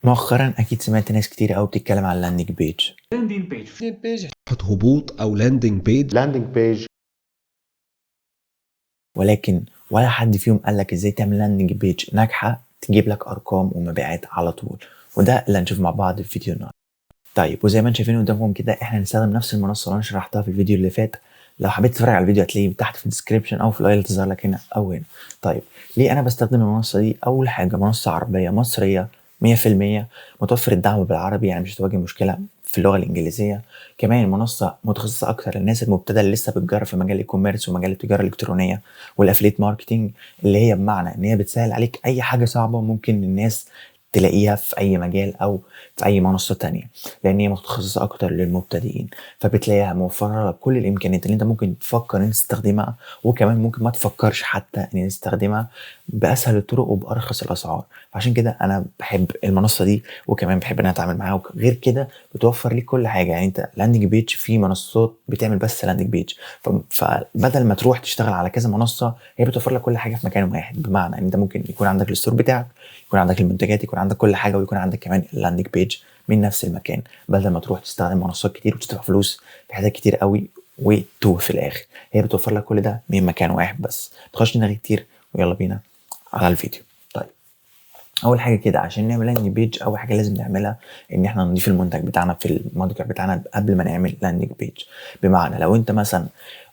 مؤخرا اكيد سمعت ناس كتير قوي بتتكلم عن اللاندنج بيج. هبوط او لاندنج بيج ولكن ولا حد فيهم قال لك ازاي تعمل لاندنج بيج ناجحه تجيب لك ارقام ومبيعات على طول، وده اللي هنشوف مع بعض في فيديو النهارده. طيب وزي ما انتم شايفين قدامكم كده احنا هنستخدم نفس المنصه اللي انا شرحتها في الفيديو اللي فات. لو حبيت تتفرج على الفيديو هتلاقيه تحت في الديسكربشن او في الاي اللي تظهر لك هنا او هنا. طيب ليه انا بستخدم المنصه دي؟ اول حاجه منصه عربيه مصريه 100%، متوفر الدعم بالعربي يعني مش هتواجه مشكله في اللغه الانجليزيه. كمان المنصه متخصصه اكتر للناس المبتدئه اللي لسه بتجرب في مجال الاي-كوميرس ومجال التجاره الالكترونيه والافليت ماركتنج، اللي هي بمعنى ان هي بتسهل عليك اي حاجه صعبه ممكن الناس تلاقيها في اي مجال او في اي منصه تانية، لان هي متخصصه اكتر للمبتدئين. فبتلاقيها موفره لك كل الامكانيات اللي انت ممكن تفكر ان تستخدمها، وكمان ممكن ما تفكرش حتى ان تستخدمها باسهل الطرق وبارخص الاسعار. عشان كده انا بحب المنصه دي، وكمان بحب ان انا اتعامل معاها. غير كده بتوفر لك كل حاجه، يعني انت لاندنج بيج في منصات بتعمل بس لاندنج بيج، فبدل ما تروح تشتغل على كذا منصه هي بتوفر لك كل حاجه في مكان واحد. بمعنى ان انت ممكن يكون عندك الستور بتاعك، يكون عندك المنتجات، يكون عندك كل حاجه، ويكون عندك كمان اللاندنج بيج من نفس المكان، بدل ما تروح تستخدم منصات كتير وتدفع فلوس في حاجات كتير قوي وتوه في الاخر. هي بتوفر لك كل ده من مكان واحد بس. متخش دماغي كتير ويلا بينا على الفيديو. طيب اول حاجه كده عشان نعمل لاندنج بيج، اول حاجه لازم نعملها ان احنا نضيف المنتج بتاعنا في المتجر بتاعنا قبل ما نعمل لاندنج بيج. بمعنى لو انت مثلا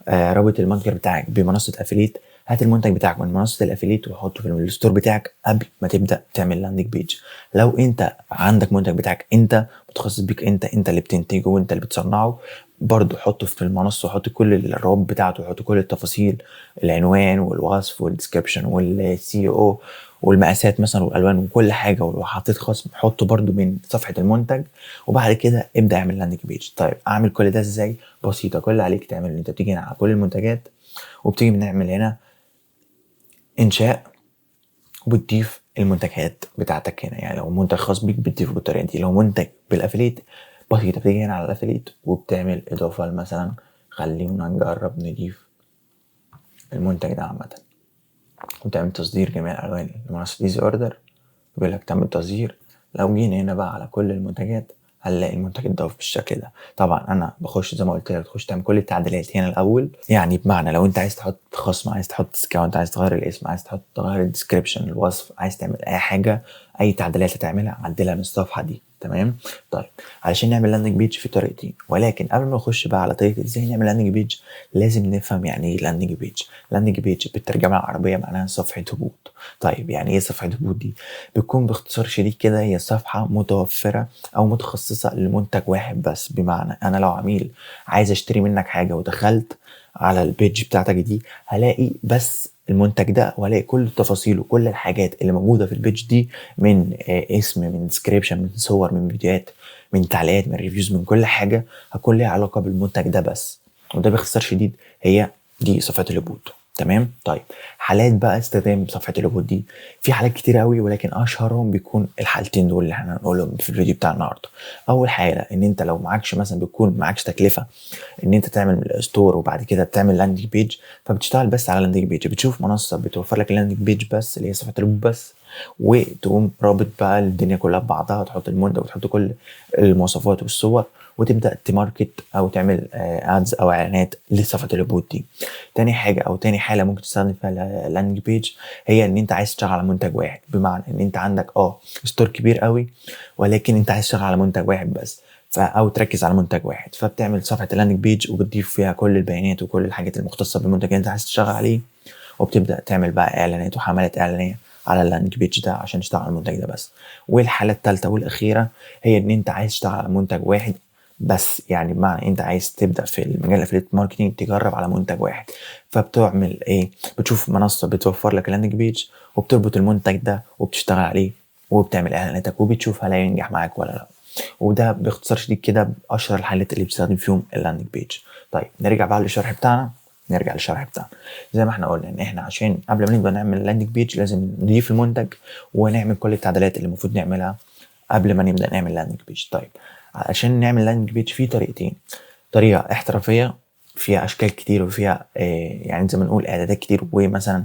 رابط المتجر بتاعك بمنصه افيليت، هات المنتج بتاعك من منصه الافيليت وحطه في الستور بتاعك قبل ما تبدا تعمل لاندنج بيج. لو انت عندك منتج بتاعك انت متخصص بيك، انت اللي بتنتجه وانت اللي بتصنعه، برضه حطه في المنصه وحط كل الروابط بتاعته وحط كل التفاصيل، العنوان والوصف والديسكربشن والسي او والمقاسات مثلا والالوان وكل حاجه، ولو حطيت خصم حطه برده من صفحه المنتج. وبعد كده ابدا اعمل لاندنج بيج. طيب اعمل كل ده ازاي؟ بسيطه. كل اللي عليك تعمل ان انت بتيجي هنا على كل المنتجات، وبتيجي بنعمل هنا انشاء، وبتضيف المنتجات بتاعتك هنا. يعني لو منتج خاص بيك بتضيفه بالطريقه دي، لو منتج بالافيليت بسيطه بتيجي هنا على الافيليت وبتعمل اضافه. مثلا خلينا نجرب نضيف المنتج ده عامه، وتعمل تصدير جميع الالوان لمنصه ايزي اوردر، بيقول لك تعمل تصدير. لو جينا هنا بقى على كل المنتجات هنلاقي المنتج اتضاف بالشكل ده. طبعا انا بخش زي ما قلت لك تخش تعمل كل التعديلات هنا الاول. يعني بمعنى لو انت عايز تحط خصم، عايز تحط ديسكاونت، عايز تغير الاسم، عايز تغير الديسكريبشن الوصف، عايز تعمل اي حاجه، اي تعديلات هتعملها عدلها من الصفحه دي. تمام. طيب علشان نعمل لاندنج بيج في طريقتين، ولكن قبل ما نخش بقى على طريقه ازاي نعمل لاندنج بيج لازم نفهم يعني ايه لاندنج بيج. لاندنج بيج بالترجمه العربيه معناها صفحه هبوط. طيب يعني ايه صفحه هبوط دي؟ بتكون باختصار شديد كده هي صفحه متوفره او متخصصه لمنتج واحد بس. بمعنى انا لو عميل عايز اشتري منك حاجه ودخلت على البيج بتاعتك دي هلاقي بس المنتج ده، وهلاقي كل تفاصيله، كل الحاجات اللي موجوده في البيج دي، من اسم، من ديسكريبشن، من صور، من فيديوهات، من تعليقات، من ريفيوز، من كل حاجه هتكون ليها علاقه بالمنتج ده بس. وده باختصار شديد هي دي صفحه الهبوط. تمام. طيب حالات بقى استخدام صفحه الهبوط دي في حالات كتير قوي، ولكن اشهرهم بيكون الحالتين دول اللي احنا هنقولهم في الفيديو بتاع النهارده. اول حاله ان انت لو معكش مثلا، بيكون معكش تكلفه ان انت تعمل ستور وبعد كده بتعمل لاندنج بيج، فبتشتغل بس على لاندنج بيج. بتشوف منصه بتوفر لك اللاندنج بيج بس اللي هي صفحه الهبوط بس، وتقوم رابط بقى الدنيا كلها ببعضها، تحط المنتج وتحط كل المواصفات والصور، وتبدا تماركت او تعمل ادز او اعلانات لصفحه الهبوط دي. تاني حاجه او تاني حاله ممكن تستخدم فيها اللاندنج بيج هي ان انت عايز تشتغل على منتج واحد. بمعنى ان انت عندك ستور كبير قوي، ولكن انت عايز تشتغل على منتج واحد بس، او تركز على منتج واحد. فبتعمل صفحه اللاندنج بيج وبتضيف فيها كل البيانات وكل الحاجات المختصه بالمنتج اللي انت عايز تشتغل عليه، وبتبدا تعمل بقى اعلانات وحملات اعلانيه على اللاندنج بيج ده عشان تشتغل على المنتج ده بس. والحاله الثالثه والاخيره هي ان انت عايز تشتغل على منتج واحد بس. يعني بمعنى انت عايز تبدا في المجال الافليت ماركتنج تجرب على منتج واحد، فبتعمل ايه؟ بتشوف منصه بتوفر لك اللاندنج بيج وبتربط المنتج ده وبتشتغل عليه وبتعمل اعلاناتك وبتشوف هل هينجح معاك ولا لا. وده باختصار شديد كده اشهر الحالات اللي بتستخدم فيهم اللاندنج بيج. طيب نرجع بقى للشرح بتاعنا. زي ما احنا قلنا ان احنا عشان قبل ما نبدا نعمل لاندنج بيج لازم نضيف المنتج ونعمل كل التعديلات اللي المفروض نعملها قبل ما نبدا نعمل لاندنج بيج. طيب عشان نعمل لاندنج بيج في طريقتين: طريقه احترافيه فيها اشكال كتير وفيها يعني زي ما نقول اعدادات كتير ومثلا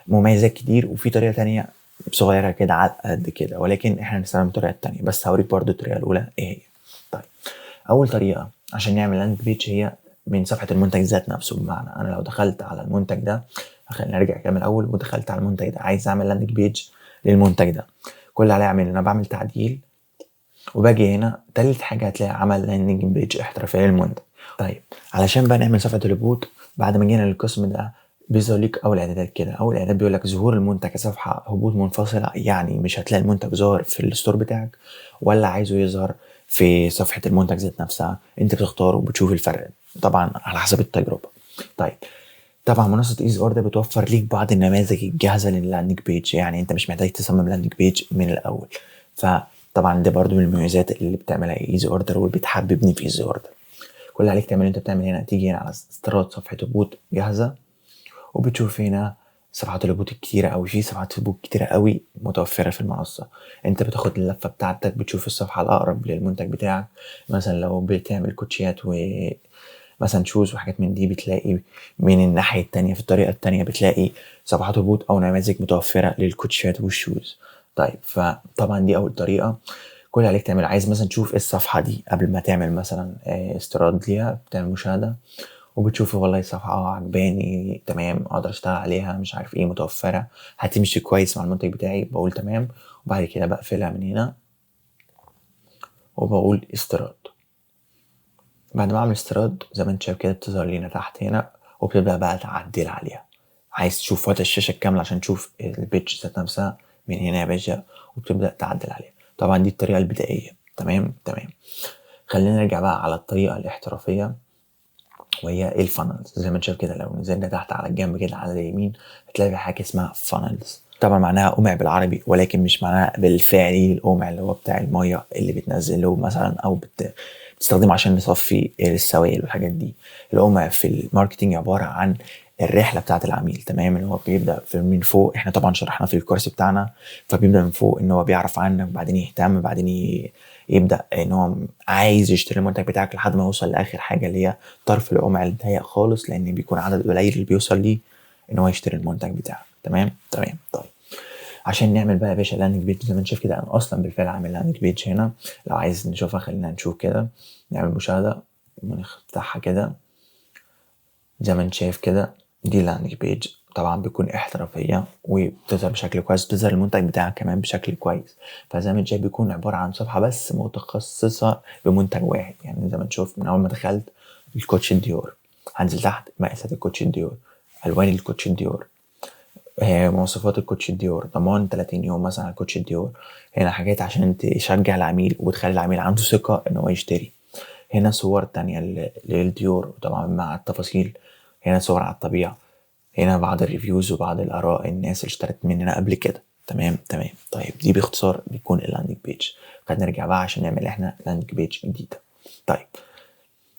مميزات كتير، وفي طريقه تانية صغيرة كده على قد كده، ولكن احنا هنستخدم الطريقة التانية، بس هوريك برضو الطريقة الأولى ايه هي. طيب أول طريقة عشان نعمل لاندنج بيج هي من صفحة المنتج ذات نفسه. بمعنى أنا لو دخلت على المنتج ده، خلينا نرجع كده من الأول، ودخلت على المنتج ده عايز أعمل لاندنج بيج للمنتج ده، كل اللي عليا أعمله أنا بعمل تعديل، وباجي هنا تالت حاجة هتلاقي عمل لاندنج بيج احترافية للمنتج. طيب علشان بقى نعمل صفحة الهبوط، بعد ما جينا للقسم ده بيظهر لك اول اعدادات كده. اول اعداد بيقول لك ظهور المنتج كصفحه هبوط منفصله، يعني مش هتلاقي المنتج ظاهر في الستور بتاعك ولا عايزه يظهر في صفحه المنتج ذات نفسها. انت بتختار وبتشوف الفرق طبعا على حسب التجربه. طيب طبعا منصه ايزي اوردر بتوفر ليك بعض النماذج الجاهزه لللاندنج بيج، يعني انت مش محتاج تصمم لاندنج بيج من الاول. فطبعا ده برضو من المميزات اللي بتعملها ايزي اوردر وبتحببني في ايزي اوردر. كل اللي عليك تعمله انت بتعمل هنا، تيجي هنا على استيراد صفحه هبوط جاهزه، وبتشوف هنا صفحات الهبوط الكتيرة أوي. في صفحات هبوط كتيرة أوي متوفرة في المنصة. انت بتاخد اللفة بتاعتك، بتشوف الصفحة الأقرب للمنتج بتاعك. مثلا لو بتعمل كوتشيات مثلا شوز وحاجات من دي، بتلاقي من الناحية التانية في الطريقة التانية بتلاقي صفحات هبوط أو نماذج متوفرة للكوتشيات والشوز. طيب فطبعا دي أول طريقة. كل اللي عليك تعمل، عايز مثلا تشوف الصفحة دي قبل ما تعمل مثلا استيراد ليها، بتعمل مشاهدة وبتشوف والله صفحة عجباني تمام، اقدر اشتغل عليها، مش عارف ايه، متوفرة، هتمشي كويس مع المنتج بتاعي، بقول تمام. وبعد كده بقفلها من هنا وبقول استيراد. بعد ما اعمل استيراد زي ما انت شايف كده بتظهر لينا تحت هنا، وبتبدأ بقى تعدل عليها. عايز تشوف فوات الشاشة الكاملة عشان تشوف البيتش ذات نفسها، من هنا يا باشا وبتبدأ تعدل عليها. طبعا دي الطريقة البدائية. تمام. خلينا نرجع بقى على الطريقة الاحترافية، وهي الفانلز. زي ما انت شايف كده لو نزلنا تحت على الجنب كده على اليمين هتلاقي في حاجه اسمها فانلز. طبعا معناها قمع بالعربي، ولكن مش معناها بالفعلي القمع اللي هو بتاع الميه اللي بتنزله مثلا او بتستخدمه عشان نصفي السوائل والحاجات دي. القمع في الماركتينج عباره عن الرحله بتاعه العميل. تمام. ان هو بيبدا من فوق، احنا طبعا شرحنا في الكورس بتاعنا، فبيبدا من فوق ان هو بيعرف عنك، بعدين يهتم، بعدين يبدا ان هو عايز يشتري المنتج بتاعك لحد ما يوصل لاخر حاجه اللي هي طرف القمع الضيق خالص، لان بيكون عدد قليل اللي بيوصل ليه ان هو يشتري المنتج بتاعك. تمام. طيب عشان نعمل بقى يا باشا لاندنج بيج زي ما انت شايف كده، انا اصلا بالفعل عامل لاندنج بيج هنا. لو عايز نشوفها خلينا نشوف كده، نعمل مشاهده ونفتحها كده. زي ما انت شايف كده دي لاندنج بيج، طبعا بيكون احترافيه وبتظهر بشكل كويس، بتظهر المنتج بتاعك كمان بشكل كويس. فزي ما انت شايف بيكون عباره عن صفحه بس متخصصه بمنتج واحد. يعني زي ما تشوف من اول ما دخلت الكوتش ديور، هنزل تحت مقاسات الكوتش ديور، الوان الكوتش ديور، مواصفات الكوتش ديور، ضمان 30 يوم مثلا على الكوتش ديور. هنا حاجات عشان تشجع العميل وتخلي العميل عنده ثقه ان هو يشتري. هنا صور تانية للديور طبعا مع التفاصيل. هنا صور على الطبيعة. هنا بعض الريفيوز وبعض الآراء الناس اللي اشترت مننا قبل كده. تمام. طيب دي باختصار بيكون اللاندنج بيج. خلينا نرجع بقى عشان نعمل احنا لاندنج بيج جديدة. طيب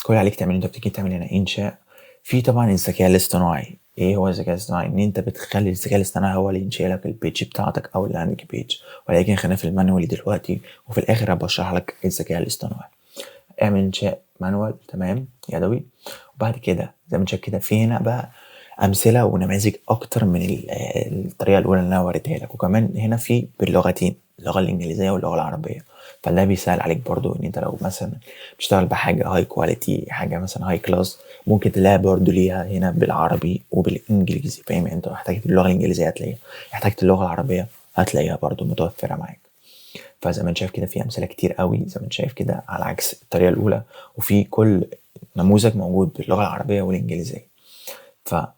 كل عليك تعمل انت بتيجي تعمل هنا انشاء. في طبعا الذكاء الاصطناعي. ايه هو الذكاء الاصطناعي؟ ان انت بتخلي الذكاء الاصطناعي هو اللي ينشئ لك البيج بتاعتك او اللاندنج بيج، ولكن خلينا في المانوالي دلوقتي، وفي الاخر هبشرح لك الذكاء الاصطناعي. اعمل انشاء مانوال تمام يدوي. وبعد كده زي ما انت شايف كده في هنا بقى امثله ونماذج اكتر من الطريقه الاولى اللي انا وريتها لك، وكمان هنا في باللغتين، اللغه الانجليزيه واللغه العربيه. فده بيسهل عليك برضو ان انت لو مثلا بتشتغل بحاجه هاي كواليتي، حاجه مثلا هاي كلاس، ممكن تلاقي برضو ليها هنا بالعربي وبالانجليزي. فاهم؟ انت لو احتاجت اللغه الانجليزيه هتلاقيها، احتاجت اللغه العربيه هتلاقيها برضو متوفره معاك. فزي ما انت شايف كده في امثله كتير قوي زي ما انت شايف كده على عكس الطريقه الاولى، وفي كل نموذج موجود باللغه العربيه والانجليزيه. فانت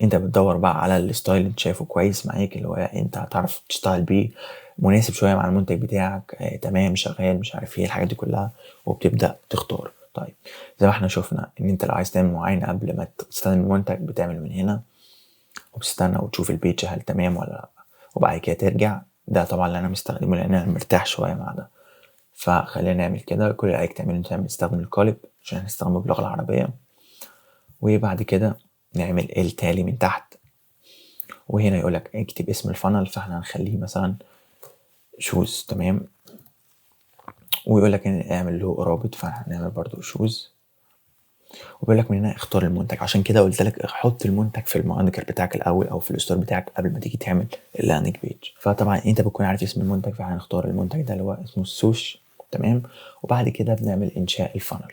بتدور بقى على الستايل اللي انت شايفه كويس معاك، اللي هو انت هتعرف تشتغل بيه، مناسب شويه مع المنتج بتاعك، تمام شغال، مش عارف ايه الحاجات دي كلها، وبتبدا تختار. طيب زي ما احنا شفنا ان انت لو عايز تعمل معاينه قبل ما تستخدم المنتج بتعمل من هنا وبتستنى وتشوف البيج هل تمام ولا لا، وبعد كده ترجع. ده طبعا اللي انا مستخدمه لان انا مرتاح شويه مع ده. فخلينا نعمل كده. كل اللي عليك تعمله انت تستخدم القالب عشان هنستخدمه باللغه العربيه، وبعد كده نعمل التالي من تحت. وهنا يقولك اكتب اسم الفانل، فاحنا هنخليه مثلا شوز. تمام. ويقولك اعمل له رابط، فاحنا هنعمل برضو شوز. وبيقول لك من هنا اختار المنتج. عشان كده قلت لك حط المنتج في المتجر بتاعك الاول او في الستور بتاعك قبل ما تيجي تعمل اللاندنج بيج. فطبعا انت بتكون عارف اسم المنتج، فهنختار المنتج ده اللي هو اسمه السوش. تمام. وبعد كده بنعمل انشاء الفانل،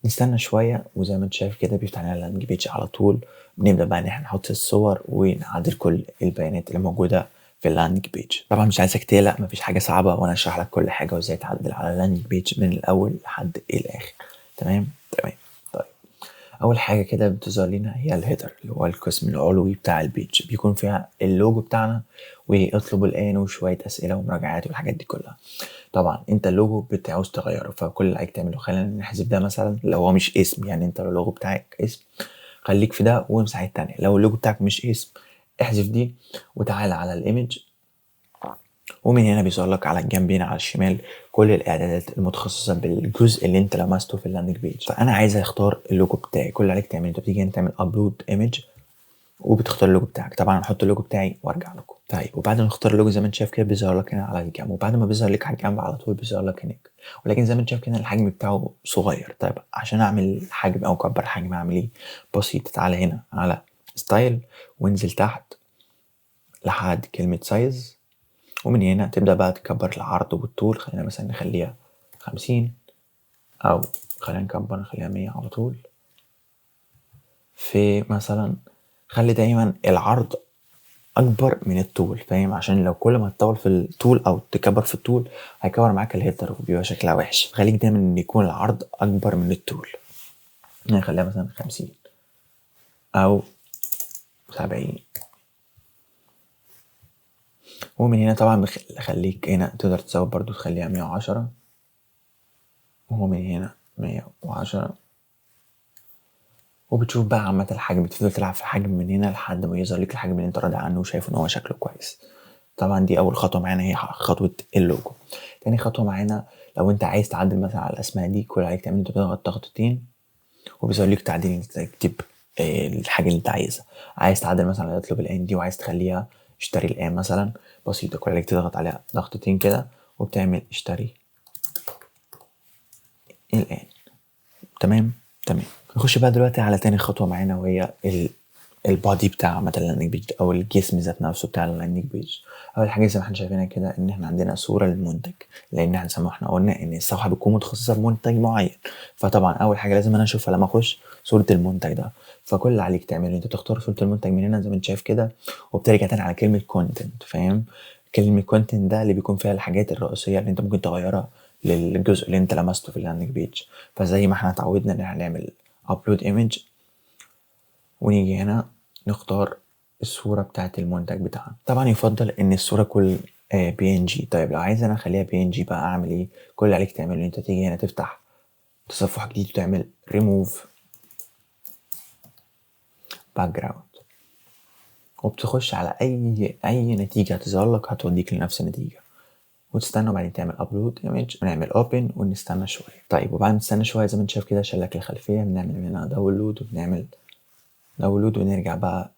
نستنى شويه وزي ما انت شايف كده بيفتح لنا اللاندنج بيج على طول. بنبدا بقى ان احنا نحط الصور ونعدل كل البيانات اللي موجوده في اللاندنج بيج. طبعا مش عايزك تقلق، مفيش حاجه صعبه وانا اشرح لك كل حاجه وازاي تعدل على اللاندنج بيج من الاول لحد الاخر. تمام. طيب اول حاجه كده بتظهر لنا هي الهيدر اللي هو القسم العلوي بتاع البيج، بيكون فيها اللوجو بتاعنا واطلب الان وشويه اسئله ومراجعات والحاجات دي كلها. طبعا انت اللوجو بتعوز تغيره، فكل اللي عليك تعمله خلينا نحذف ده مثلا لو هو مش اسم. يعني انت لو اللوجو بتاعك اسم خليك في ده وامسح التانية. لو اللوجو بتاعك مش اسم احذف دي وتعال على الايمج، ومن هنا بيظهر لك على الجنبين على الشمال كل الاعدادات المتخصصه بالجزء اللي انت لمسته في اللاندنج بيج. فانا عايز اختار اللوجو بتاعي. كل اللي عليك تعمله انت بتيجي هنا تعمل ابلود ايمج وبتختار اللوجو بتاعك. طبعا هحط اللوجو بتاعي وارجع لكم. طيب وبعد ما نختار اللوجو زي ما انت شايف كده بيظهر لك هنا على الجنب، وبعد ما بيظهر لك على الجنب على طول بيظهر لك هناك. ولكن زي ما انت شايف كده الحجم بتاعه صغير. طيب عشان اعمل حجم او اكبر الحجم اعمل ايه؟ بسيط. تعالى هنا على ستايل وانزل تحت لحد كلمة سايز، ومن هنا تبدأ بقى تكبر العرض والطول. خلينا مثلا نخليها 50 او خلينا نكبر نخليها 100 على طول. في مثلا خلي دايما العرض اكبر من الطول، فاهم؟ عشان لو كل ما تطول في الطول او تكبر في الطول هيكبر معاك الهيدر وبيبقى شكلها وحش. خليك دايما ان يكون العرض اكبر من الطول. نخليها مثلا 50 او 70. ومن هنا طبعا خليك هنا تقدر تزود برضو تخليها 110، ومن هنا 110. وبتشوف بقى عامة الحجم، بتفضل تلعب في الحجم من هنا لحد ما يظهر لك الحجم اللي انت راضي عنه وشايف ان هو شكله كويس. طبعا دي اول خطوة معانا هي خطوة اللوجو. تاني خطوة معانا لو انت عايز تعدل مثلا على الاسماء دي كل اللي عليك تعمل انت بتضغط ضغطتين وبيظهر لك تعديل انك تكتب الحاجة اللي انت عايزها. عايز تعدل مثلا على اطلب الان دي وعايز تخليها اشتري الان مثلا، بسيطة. كل اللي عليك تضغط عليها ضغطتين كده وبتعمل اشتري الان. تمام. نخش بقى دلوقتي على تاني خطوة معانا وهي البادي بتاع مثلا اللاندنج بيج او الجسم ذات نفسه بتاع اللاندنج بيج. اول حاجه زي ما احنا شايفينها كده ان احنا عندنا صوره للمنتج، لان احنا زي ما احنا قلنا ان الصفحه بتكون متخصصه بمنتج معين. فطبعا اول حاجه لازم انا اشوفها لما اخش صوره المنتج ده. فكل اللي عليك تعمله انت تختار صوره المنتج من هنا زي ما انت شايف كده، وبترجع تاني على كلمه كونتنت. فاهم؟ كلمه كونتنت ده اللي بيكون فيها الحاجات الرئيسيه اللي انت ممكن تغيرها للجزء اللي انت لمسته في اللاندنج بيج. فزي ما احنا اتعودنا ان احنا نعمل ابلود ايمج ونيجي هنا نختار الصورة بتاعت المنتج بتاعنا. طبعا يفضل ان الصورة كل PNG. طيب لو عايز انا اخليها PNG بقى اعمل ايه؟ كل اللي عليك تعمله انت تيجي هنا تفتح تصفح جديد وتعمل remove background، وبتخش على اي نتيجة هتظهر لك هتوديك لنفس النتيجة، وتستنى وبعدين تعمل ابلود ايمج ونعمل اوبن ونستنى شوية. طيب وبعد ما نستنى شوية زي ما انت شايف كده شلك الخلفية، بنعمل هنا داونلود وبنعمل داونلود ونرجع بقى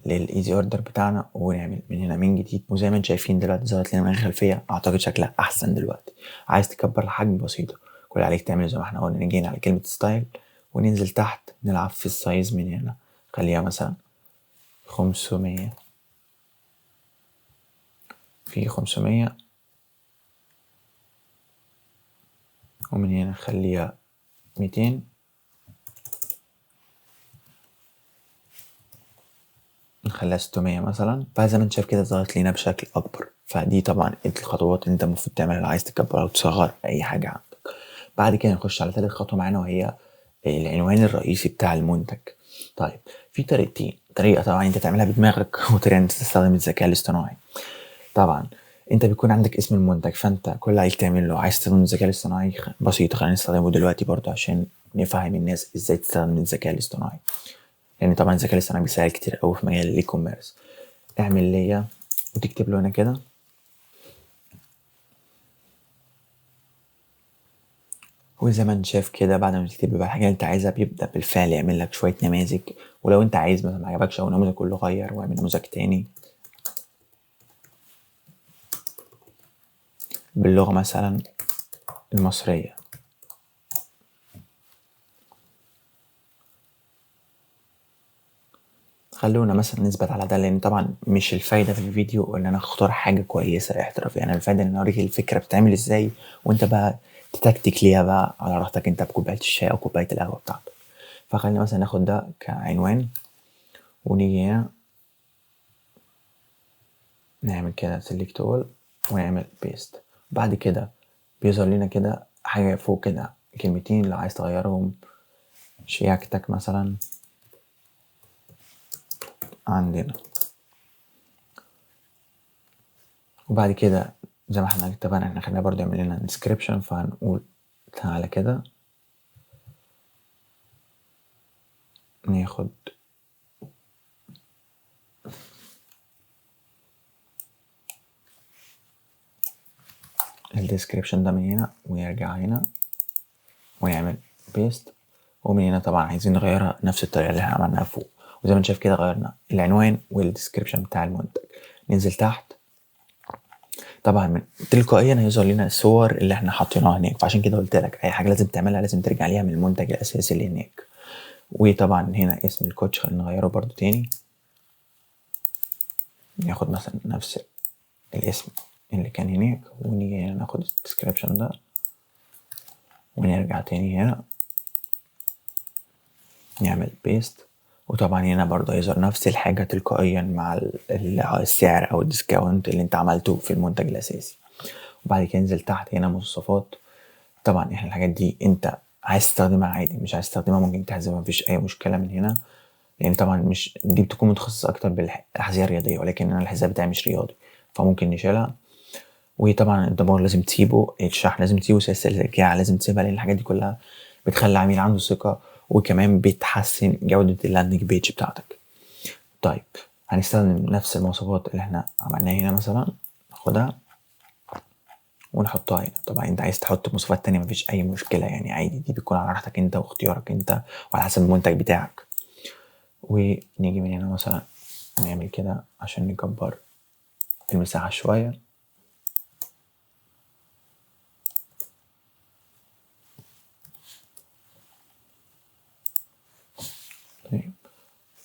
للايزي اوردر بتاعنا ونعمل من هنا من جديد. وزي ما انتم شايفين دلوقتي ظهرت لنا من الخلفيه، اعتقد شكلها احسن دلوقتي. عايز تكبر الحجم بسيطه، كل اللي عليك تعمله زي ما احنا قلنا نيجي على كلمه ستايل وننزل تحت نلعب في السايز من هنا. خليها مثلا 500 في 500، ومن هنا نخليها 200، نخليها 600 مثلا. فزي ما انت شايف كده ظهرت لنا بشكل اكبر. فدي طبعا الخطوات اللي انت المفروض تعملها لو عايز تكبر او تصغر اي حاجه عندك. بعد كده نخش على ثالث خطوه معانا وهي العنوان الرئيسي بتاع المنتج. طيب في طريقتين، طريقه طبعا انت تعملها بدماغك وطريقه انت تستخدم الذكاء الاصطناعي. طبعا انت بيكون عندك اسم المنتج، فانت كل اللي عايز تعمله عايز تستخدم الذكاء الاصطناعي بسيط. خلينا نستخدمه دلوقتي برضه عشان نفهم الناس ازاي تستخدم الذكاء الاصطناعي، لان طبعا الذكاء الاصطناعي بيساعد كتير قوي في مجال الاي كوميرس. اعمل ليا وتكتب له هنا كده، وزي ما انت شايف كده بعد ما تكتب له بقى الحاجه اللي انت عايزها بيبدا بالفعل يعمل لك شويه نماذج. ولو انت عايز مثلا ما عجبكش او نموذج كله غير واعمل نموذج تاني باللغه مثلا المصريه. خلونا مثلا نثبت على ده، لان طبعا مش الفايده في الفيديو ان انا اختار حاجه كويسه احترافيه، يعني الفايده ان انا اوريك الفكره بتعمل ازاي وانت بقى تتكتك ليها بقى على راحتك انت بكوبايه الشاي او كوبايه القهوه بتاعتك. فخلينا مثلا ناخد ده كعنوان ونيجي هنا نعمل كده سيلكت اول ونعمل بيست. بعد كده بيظهر لنا كده حاجه فوق كده كلمتين لو عايز تغيرهم، شياكتك مثلا عندنا. وبعد كده زي ما احنا اتفقنا احنا خلينا برضه يعمل لنا description، فهنقول تعالى كده ناخد الديسكريبشن ده من هنا ونرجع هنا ونعمل بيست. ومن هنا طبعا عايزين نغيرها نفس الطريقه اللي احنا عملناها فوق، وزي ما انت شايف كده غيرنا العنوان والديسكريبشن بتاع المنتج. ننزل تحت طبعا من تلقائيا هيظهر لنا الصور اللي احنا حاطينها هناك، فعشان كده قلت لك اي حاجه لازم تعملها لازم ترجع ليها من المنتج الاساسي اللي هناك. وطبعا هنا اسم الكوتش خلينا نغيره برضو تاني، ناخد مثلا نفس الاسم اللي كان هناك ونيجي هنا ناخد الديسكريبشن ده ونرجع تاني هنا نعمل بيست. وطبعا هنا برضه هيظهر نفس الحاجة تلقائيا مع السعر او الديسكاونت اللي انت عملته في المنتج الاساسي. وبعد كده ننزل تحت هنا مواصفات. طبعا احنا الحاجات دي انت عايز تستخدمها عادي، مش عايز تستخدمها ممكن تحذفها، مفيش اي مشكلة من هنا، لان طبعا مش دي بتكون متخصصة اكتر بالاحذية الرياضية، ولكن انا الحذاء بتاعي مش رياضي فممكن نشيلها. وطبعا الضمان لازم تسيبه، الشحن لازم تسيبه، سلسلة الرجاع لازم تسيبها، لان الحاجات دي كلها بتخلي العميل عنده ثقة وكمان بتحسن جودة اللاندنج بيج بتاعتك. طيب هنستخدم نفس المواصفات اللي احنا عملناها هنا، مثلا ناخدها ونحطها هنا. طبعا انت عايز تحط مواصفات تانية مفيش اي مشكلة يعني عادي، دي بتكون على راحتك انت واختيارك انت وعلى حسب المنتج بتاعك. ونيجي من هنا مثلا نعمل كده عشان نكبر المساحة شوية. طيب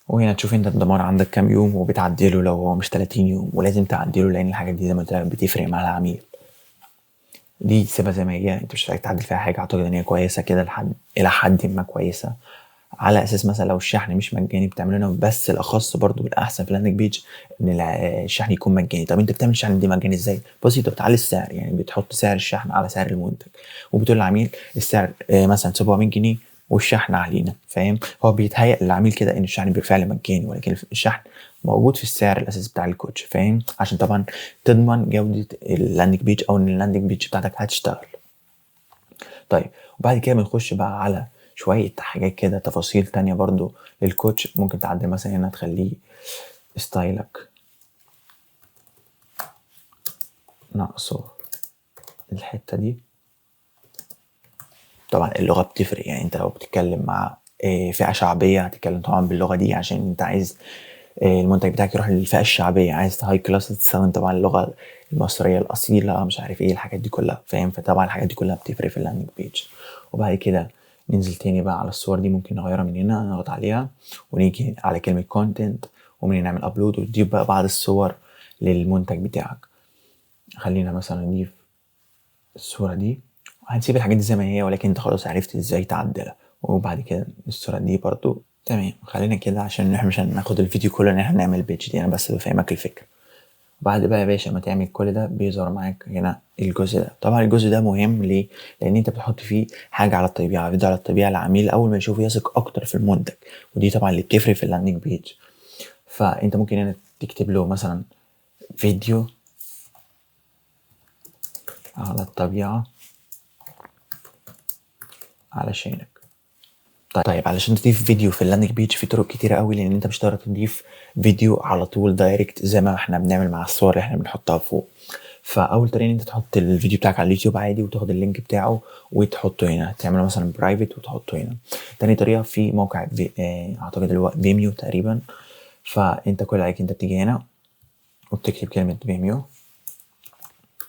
وهنا تشوف انت الضمان عندك كام يوم وبتعدله لو هو مش 30 يوم، ولازم تعدله لان الحاجات دي زي ما قلت لك بتفرق مع العميل. دي سيبها زي ما هي، انت مش محتاج تعدل فيها حاجه، اعتقد ان هي كويسه كده الى حد ما كويسه. على اساس مثلا لو الشحن مش مجاني بتعمل لنا، بس الاخص برضو بالاحسن في اللاندنج بيج ان الشحن يكون مجاني. طب انت بتعمل الشحن دي مجاني ازاي؟ بسيطه، بتعلي السعر، يعني بتحط سعر الشحن على سعر المنتج وبتقول للعميل السعر مثلا 700 جنيه والشحن علينا، فاهم؟ هو بيتهيأ للعميل كده ان الشحن بالفعل مجاني، ولكن الشحن موجود في السعر الاساسي بتاع الكوتش، فاهم؟ عشان طبعا تضمن جوده اللاندنج بيج او ان اللاندنج بيج بتاعتك هتشتغل. طيب وبعد كده بنخش بقى على شوية حاجات كده تفاصيل تانية برضو للكوتش. ممكن تعدل مثلا هنا تخليه ستايلك ناقصه الحتة دي. طبعا اللغة بتفرق، يعني انت لو بتتكلم مع فئة شعبية هتتكلم طبعا باللغة دي عشان انت عايز المنتج بتاعك يروح للفئة الشعبية. عايز هاي كلاس تستخدم طبعا اللغة المصرية الأصيلة، مش عارف ايه الحاجات دي كلها، فاهم؟ فطبعا الحاجات دي كلها بتفرق في اللاندنج بيج. وبعد كده ننزل تاني بقى على الصور دي، ممكن نغيرها من هنا، نضغط عليها ونيجي على كلمة كونتنت ومن هنا نعمل ابلود وتضيف بقى بعض الصور للمنتج بتاعك. خلينا مثلا نضيف الصورة دي، هنسيب الحاجات دي زي ما هي، ولكن انت خلاص عرفت ازاي تعدلها. وبعد كده الصورة دي برضو تمام. خلينا كده عشان احنا مش هناخد الفيديو كله ان احنا نعمل البيج دي، انا بس بفهمك الفكرة. بعد بقى يا باشا ما تعمل كل ده بيظهر معاك هنا الجزء ده. طبعا الجزء ده مهم ليه؟ لان انت بتحط فيه حاجه على الطبيعه، فيديو على الطبيعه، العميل اول ما يشوفه يثق اكتر في المنتج، ودي طبعا اللي بتفرق في اللاندنج بيج. فانت ممكن هنا تكتب له مثلا فيديو على الطبيعه علشانك. طيب علشان تضيف فيديو في اللاندنج بيج في طرق كتيره قوي، لان انت مش هتقدر تضيف فيديو على طول دايركت زي ما احنا بنعمل مع الصور اللي احنا بنحطها فوق. فاول طريقه ان انت تحط الفيديو بتاعك على اليوتيوب عادي وتاخد اللينك بتاعه وتحطه هنا، تعمله مثلا برايفت وتحطه هنا. تاني طريقه في موقع اعتقد اللي هو فيميو تقريبا. فانت كل عليك انت بتيجي هنا وبتكتب كلمه فيميو،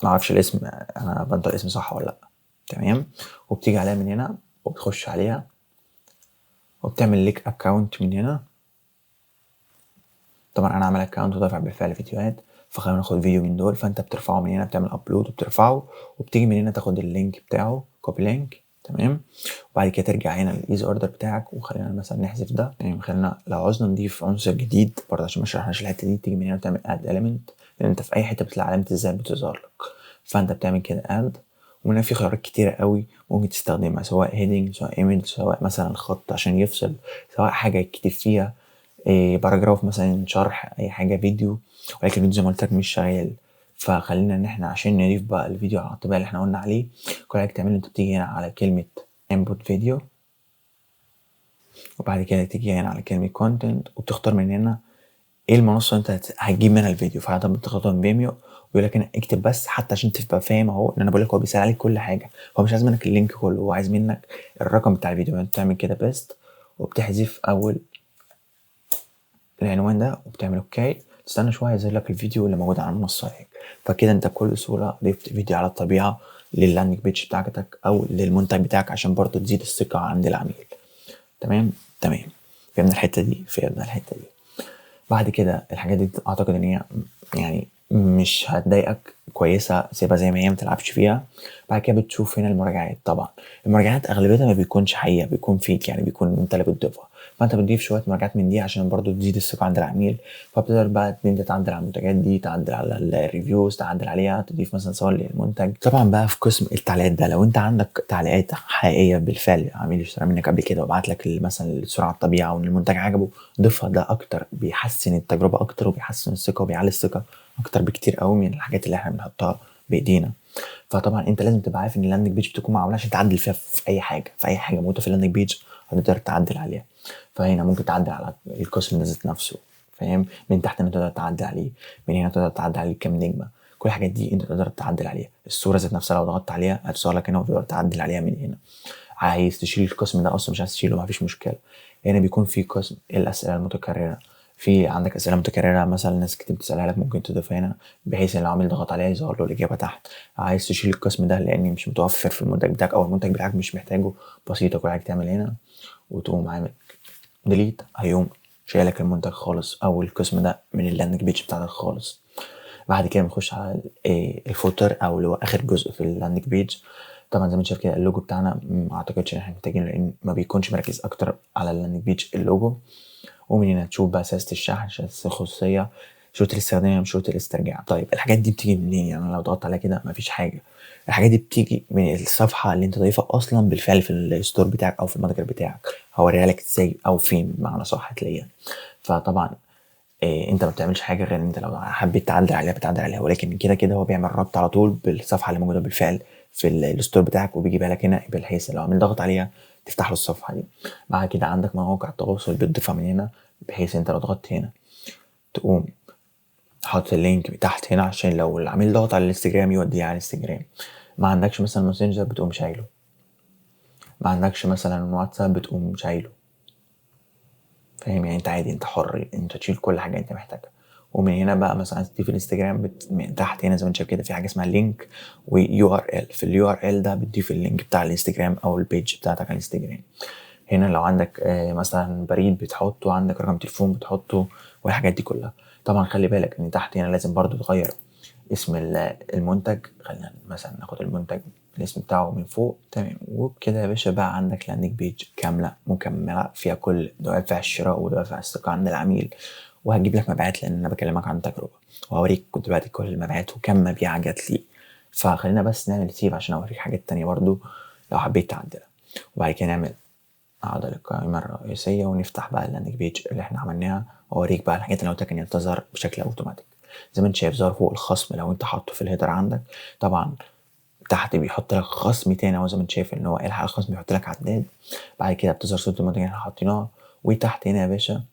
ما اعرفش الاسم انا بنطق الاسم صح ولا لا، تمام. وبتيجي عليها من هنا وبتخش عليها وبتعمل ليك اكونت من هنا طبعا انا عامل اكونت ودافع بالفعل فيديوهات، فخلينا ناخد فيديو من دول. فانت بترفعه من هنا، بتعمل ابلود وبترفعه، وبتيجي من هنا تاخد اللينك بتاعه كوبي لينك. تمام. وبعد كده ترجع هنا للايز اوردر بتاعك، وخلينا مثلا نحذف ده. يعني خلينا لو عاوزنا نضيف عنصر جديد برضه عشان ما شرحناش الحته دي، تيجي من هنا وتعمل اد اليمنت، لان انت في اي حته بتلاقي علامه الزائد بتظهر لك. فانت بتعمل كده اد، ومن هنا في خيارات كتيره قوي ممكن تستخدمها، سواء هيدنج، سواء ايمج، سواء مثلا خط عشان يفصل، سواء حاجه يكتب فيها باراجراف مثلا، شرح اي حاجه، فيديو. ولكن الفيديو زي ما قلت لك مش شغال. فخلينا ان احنا عشان نضيف بقى الفيديو على الطبيعه اللي احنا قلنا عليه، كل حاجه تعمله انت بتيجي هنا على كلمه input فيديو، وبعد كده تيجي هنا على كلمه content، وبتختار من هنا ايه المنصه انت هتجيب منها الفيديو. فعادة بتختار من فيميو، ويقول لك هنا اكتب بس، حتى عشان تبقى فاهم اهو ان انا بقول لك هو بيسال عليك كل حاجه. هو مش عايز منك اللينك كله، هو عايز منك الرقم بتاع الفيديو. انت بتعمل كده بيست، وبتحذف اول العنوان ده، وبتعمل اوكي. تستنى شويه يظهر لك الفيديو اللي موجود على المنصه هيك. فكده انت بكل سهوله ضفت فيديو على الطبيعه لللاندنج بيج بتاعتك او للمنتج بتاعك، عشان برضه تزيد الثقه عند العميل. تمام. فهمنا الحته دي. بعد كده الحاجات دي اعتقد ان هي يعني مش هتضايقك، كويسه، سيبها زي ما هي، ما تلعبش فيها. بعد كده بتشوف هنا المراجعات. طبعا المراجعات اغلبيتها ما بيكونش حقيقه، بيكون فيك، يعني بيكون انت اللي بتضيفها. فانت بتضيف شويه مراجعات من دي عشان برضو تزيد الثقه عند العميل. فبتقدر بقى ان انت تعدل على المنتجات دي، تعدل على الريفيوز، تعدل عليها، تضيف مثلا صور للمنتج. طبعا بقى في قسم التعليقات ده، لو انت عندك تعليقات حقيقيه بالفعل، عميل اشترى منك قبل كده وبعت لك مثلا الصوره على الطبيعه وان المنتج عجبه، ضيفها. ده اكتر بيحسن التجربه اكتر، وبيحسن الثقه، وبيعلي الثقه اكتر بكتير قوي من الحاجات اللي احنا بنحطها بايدينا. فطبعا انت لازم تبقى عارف ان اللاندنج بيج بتكون معموله عشان تعدل فيها في اي حاجه موجوده في اللاندنج بيج هتقدر تعدل عليها. فهنا ممكن تعدل على القسم ذات نفسه، فاهم؟ من تحت انت تقدر تعدل عليه، من هنا تقدر تعدل عليه كام نجمه. كل الحاجات دي انت تقدر تعدل عليها. الصوره ذات نفسها لو ضغطت عليها هتظهر لك هنا، وتقدر تعدل عليها من هنا. عايز تشيل القسم ده اصلا، مش عايز تشيله، مفيش مشكله. هنا بيكون في قسم الاسئله المتكرره. في عندك اسئله متكرره مثلا ناس كتير بتسالها لك، ممكن تضيفها هنا بحيث ان العميل ضغط عليها يظهر له الاجابه تحت. عايز تشيل القسم ده لان مش متوفر في المنتج بتاعك، او المنتج بتاعك مش محتاجه، بسيطه. كل حاجه تعمل هنا وتقوم عامل ديليت، هيقوم شايلك المنتج خالص او القسم ده من اللاندنج بيج بتاعتك خالص. بعد كده بنخش على الفوتر، او اللي هو اخر جزء في اللاندنج بيج. طبعا زي ما انت شايف كده اللوجو بتاعنا ما اعتقدش ان احنا محتاجينه، لان ما بيكونش مركز اكتر على اللاندنج بيج اللوجو. ومن هنا تشوف بقى سياسه الشحن، سياسه الخصوصيه، شروط الاستخدام، شروط الاسترجاع. طيب الحاجات دي بتيجي منين؟ يعني لو ضغطت عليها كده مفيش حاجه. الحاجات دي بتيجي من الصفحه اللي انت ضايفها اصلا بالفعل في الستور بتاعك او في المتجر بتاعك. هوريها لك ازاي او فين بمعنى صح هتلاقيها. فطبعا انت ما بتعملش حاجه غير ان انت لو حبيت تعدل عليها بتعدل عليها، ولكن كده هو بيعمل ربط على طول بالصفحه اللي موجوده بالفعل في الستور بتاعك، وبيجيبها لك هنا بحيث لو عمل ضغط عليها تفتح له الصفحه دي. بعد كده عندك مواقع التواصل بتضيفها من هنا، بحيث انت لو ضغطت هنا تقوم حاطط اللينك تحت هنا، عشان لو العميل ضغط على الانستجرام يوديه على الانستجرام. ما عندكش مثلا ماسنجر بتقوم شايله، ما عندكش مثلا واتساب بتقوم شايله، فاهم؟ يعني انت عادي، انت حر، انت تشيل كل حاجه انت محتاجها. ومن هنا بقى مثلا عايز تضيف الانستجرام من تحت هنا زي ما انت شايف كده في حاجه اسمها لينك ويو ار ال. في اليو ار ال ده بتضيف اللينك بتاع الانستجرام او البيج بتاعتك على الانستجرام. هنا لو عندك مثلا بريد بتحطه، عندك رقم تليفون بتحطه، والحاجات دي كلها. طبعا خلي بالك ان تحت هنا لازم برضو تغير اسم المنتج. خلينا مثلا ناخد المنتج الاسم بتاعه من فوق. تمام. وبكده يا باشا بقى عندك لاندنج بيج كامله مكمله فيها كل دوافع الشراء ودوافع الثقه عند العميل، وهتجيب لك مبيعات لان انا بكلمك عن تجربه، وهوريك دلوقتي كل المبيعات وكم مبيعه جات لي. فخلينا بس نعمل سيف عشان اوريك حاجات تانية برضو لو حبيت تعدلها. وبعد كده نعمل اعدل القائمه الرئيسيه، ونفتح بقى اللاندنج بيج اللي احنا عملناها، واوريك بقى الحاجات اللي قلت لك ان هي تظهر بشكل اوتوماتيك. زي ما انت شايف ظهر فوق الخصم لو انت حاطه في الهيدر عندك. طبعا تحت بيحط لك خصم تاني، وزي ما انت شايف ان هو الحق الخصم بيحط لك عداد. بعد كده بتظهر صوره المنتج اللي احنا حاطينها، وتحت هنا يا باشا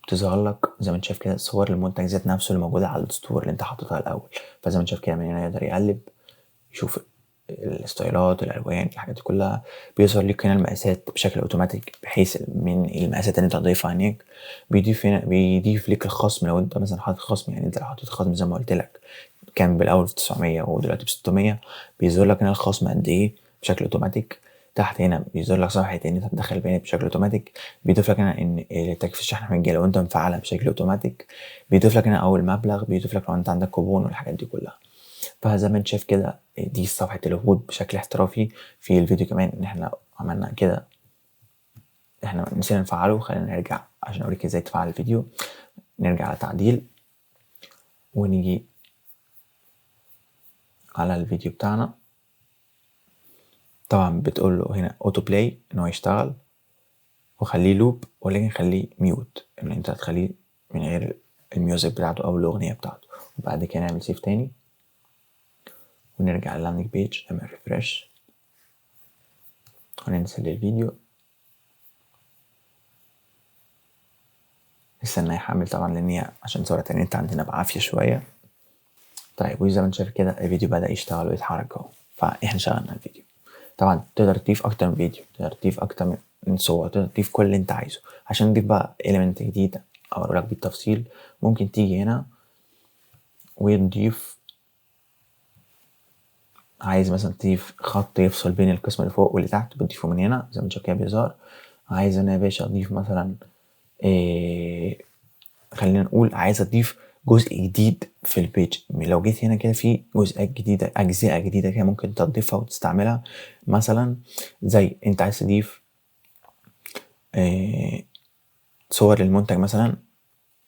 بتظهر لك زي ما انت شايف كده صور المنتج ذات نفسه اللي موجوده على الستور اللي انت حاططها الاول. فزي ما انت شايف كده من هنا يقدر يقلب يشوف الستايلات، الالوان، الحاجات دي كلها. بيظهر لك هنا المقاسات بشكل اوتوماتيك، بحيث من المقاسات اللي انت هتضيفها هناك بيضيف لك الخصم. لو انت مثلا حاطط خصم، يعني انت لو حاطط خصم زي ما قلت لك كان بالاول ب 900 ودلوقتي ب 600، بيظهر لك هنا الخصم قد ايه بشكل اوتوماتيك. تحت هنا بيظهر لك صفحه ان انت تدخل البيانات بشكل اوتوماتيك. بيضيف لك هنا ان تكفيز الشحن مجاني لو انت مفعلها بشكل اوتوماتيك. بيضيف لك هنا اول مبلغ، بيضيف لك لو انت عندك كوبون والحاجات دي كلها. فزي ما انت شايف كده دي صفحه الوجود بشكل احترافي. في الفيديو كمان ان احنا عملنا كده، احنا نسينا نفعله. خلينا نرجع عشان اوريك ازاي تفعل الفيديو. نرجع على تعديل ونيجي على الفيديو بتاعنا. طبعا بتقول له هنا اوتو بلاي ان هو يشتغل، وخليه لوب، ولكن خليه ميوت ان انت هتخليه من غير الميوزك بتاعته او الاغنيه بتاعته. وبعد كده نعمل سيف تاني ونرجع للاندنج بيج، نعمل ريفرش وننزل الفيديو، نستنى يحمل طبعا لان هي عشان سرعه النت عندنا بعافيه شويه. طيب وزي ما انت شايف كده الفيديو بدأ يشتغل ويتحرك اهو. فاحنا شغلنا الفيديو. طبعا تقدر تضيف اكتر من فيديو، تقدر تضيف اكتر من صور، تقدر تضيف كل اللي انت عايزه. عشان نضيف بقى element جديد اوريلك بالتفصيل، ممكن تيجي هنا ونضيف، عايز مثلا تضيف خط يفصل بين القسم اللي فوق واللي تحت، بتضيفه من هنا زي ما انت شايف كده بيظهر. عايز انا يا باشا اضيف مثلا خلينا نقول عايز اضيف جزء جديد في البيج. لو جيت هنا كده في جزئيات جديده، اجزاء جديده كده ممكن تضيفها وتستعملها. مثلا زي انت عايز تضيف صور للمنتج مثلا،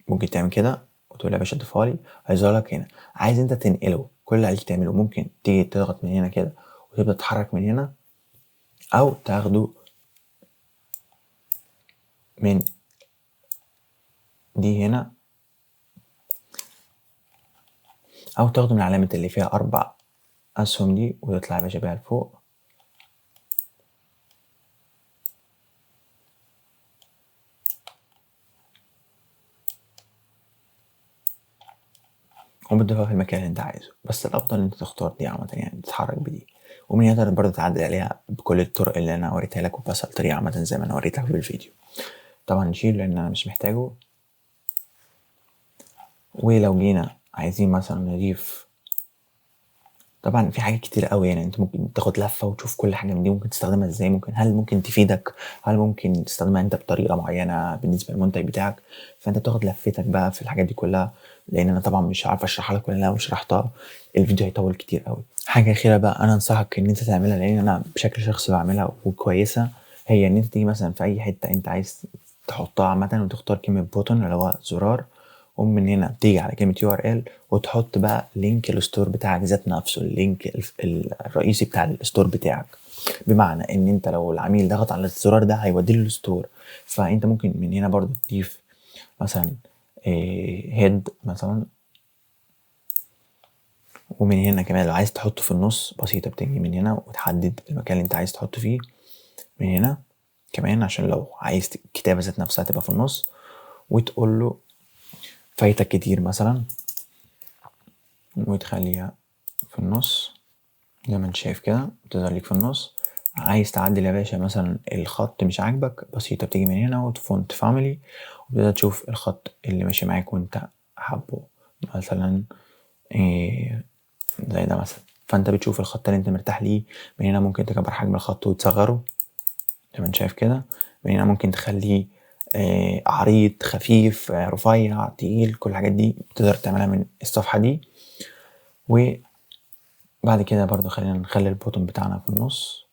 ممكن تعمل كده وتقول يا باشا ضيفها لي، هيظهر لك هنا. عايز انت تنقله، كل اللي عليك تعمله ممكن تيجي تضغط من هنا كده وتبدا تتحرك من هنا، او تاخده من دي هنا، او تاخده من علامه اللي فيها 4 اسهم دي وتطلع يا باشا بيها لفوق. وبتضيفها في المكان اللي انت عايزه، بس الافضل ان انت تختار دي عامه، يعني تتحرك بدي. ومن هنا تقدر برضه تعدل عليها بكل الطرق اللي انا وريتها لك، وبس الطريقه عامه زي ما انا وريتك في الفيديو. طبعا نشيل لان انا مش محتاجه. ولو جينا عايزين مثلا نضيف، طبعا في حاجات كتير قوي يعني انت ممكن تاخد لفه وتشوف كل حاجه من دي ممكن تستخدمها ازاي، هل ممكن تفيدك، هل ممكن تستخدمها انت بطريقه معينه بالنسبه للمنتج بتاعك. فانت بتاخد لفتك بقى في الحاجات دي كلها، لان انا طبعا مش عارف اشرحها لك، ولا لو شرحتها الفيديو هيطول كتير قوي. حاجه اخيره بقى انا انصحك ان انت تعملها، لان انا بشكل شخصي بعملها وكويسه، هي ان انت تيجي مثلا في اي حته انت عايز تحطها عامه وتختار كلمه بوتون اللي هو زرار، ومن هنا تيجي على كلمة URL وتحط بقى لينك الستور بتاعك ذات نفسه، اللينك الرئيسي بتاع الستور بتاعك. بمعنى ان انت لو العميل ضغط على الزرار ده هيوديه للستور. فانت ممكن من هنا برضو تضيف مثلا هيد مثلا. ومن هنا كمان لو عايز تحطه في النص بسيطة، بتيجي من هنا وتحدد المكان اللي انت عايز تحطه فيه من هنا كمان، عشان لو عايز الكتابة ذات نفسها تبقى في النص. وتقول له فايتك كتير مثلا، وتخليها في النص زي ما انت شايف كده بتظهر لك في النص. عايز تعدل يا باشا مثلا الخط مش عاجبك، بسيطة بتيجي من هنا وتفونت فاميلي، وتبدأ تشوف الخط اللي ماشي معاك وانت حابه مثلا زي ده مثلا. فانت بتشوف الخط اللي انت مرتاح ليه. من هنا ممكن تكبر حجم الخط وتصغره زي ما انت شايف كده. من هنا ممكن تخليه عريض، خفيف، رفيع، تقيل، كل الحاجات دي تقدر تعملها من الصفحة دي. وبعد كده برضو خلينا نخلي البوتون بتاعنا في النص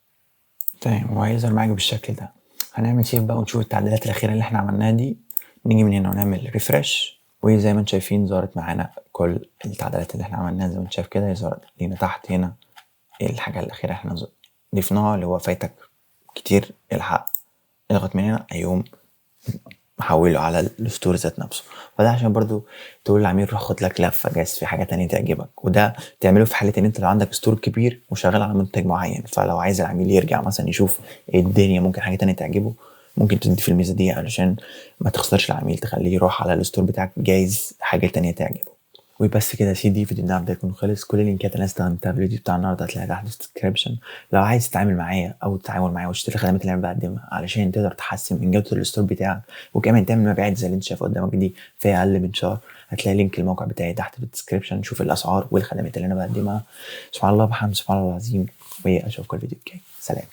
تمام، وهيظهر معاك بالشكل ده. هنعمل سيف بقى ونشوف التعديلات الأخيرة اللي احنا عملناها دي. نيجي من هنا ونعمل ريفرش، وزي ما انتم شايفين ظهرت معانا كل التعديلات اللي احنا عملناها. زي ما انت شايف كده يظهر لينا تحت هنا الحاجة الأخيرة احنا ضفناها، اللي هو فايتك كتير الحق، اضغط من هنا هيقوم محوله على الستور ذات نفسه. فده عشان برضو تقول للعميل روح خد لك لفه جايز في حاجه تانية تعجبك. وده تعمله في حاله ان انت لو عندك ستور كبير وشغال على منتج معين، فلو عايز العميل يرجع مثلا يشوف ايه الدنيا ممكن حاجه تانية تعجبه، ممكن تضيف الميزه دي علشان ما تخسرش العميل، تخليه يروح على الستور بتاعك جايز حاجه تانية تعجبه. وبس كده يا سيدي، فيديو النهارده يكون خلص. كل اللينكات اللي انا استخدمتها في الفيديو بتاع النهارده هتلاقيها تحت في الديسكربشن. لو عايز تتعامل معايا او تتعامل معايا وتشتري الخدمات اللي انا بقدمها علشان تقدر تحسن من جوده الستور بتاعك، وكمان تعمل مبيعات زي اللي انت شايفها قدامك دي في اقل من شهر، هتلاقي لينك الموقع بتاعي تحت في الديسكربشن. شوف الاسعار والخدمات اللي انا بقدمها. سبحان الله وبحمده، سبحان الله العظيم. واشوفكم الفيديو الجاي. سلام.